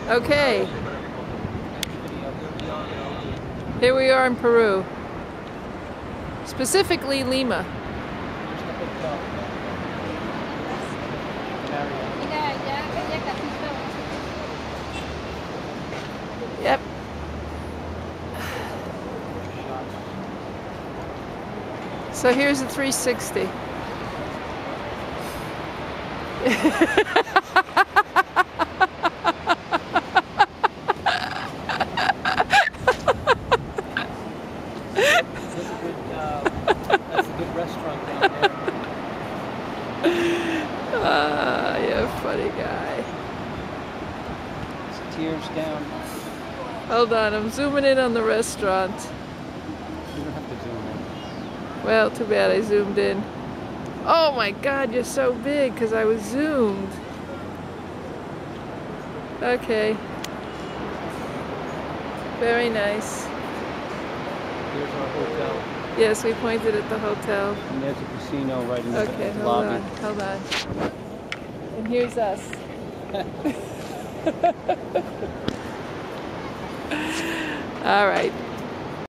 Okay. Here we are in Peru. Specifically Lima. Yep. So here's the 360. That's a good restaurant down there. Ah, you're a funny guy. It's tears down. Hold on, I'm zooming in on the restaurant. You don't have to zoom in. Well, too bad I zoomed in. Oh my God, you're so big because I was zoomed. Okay. Very nice. Here's our hotel. Yes, we pointed at the hotel. And there's a casino right in the Okay, hold lobby. on, hold on. And here's us. All right.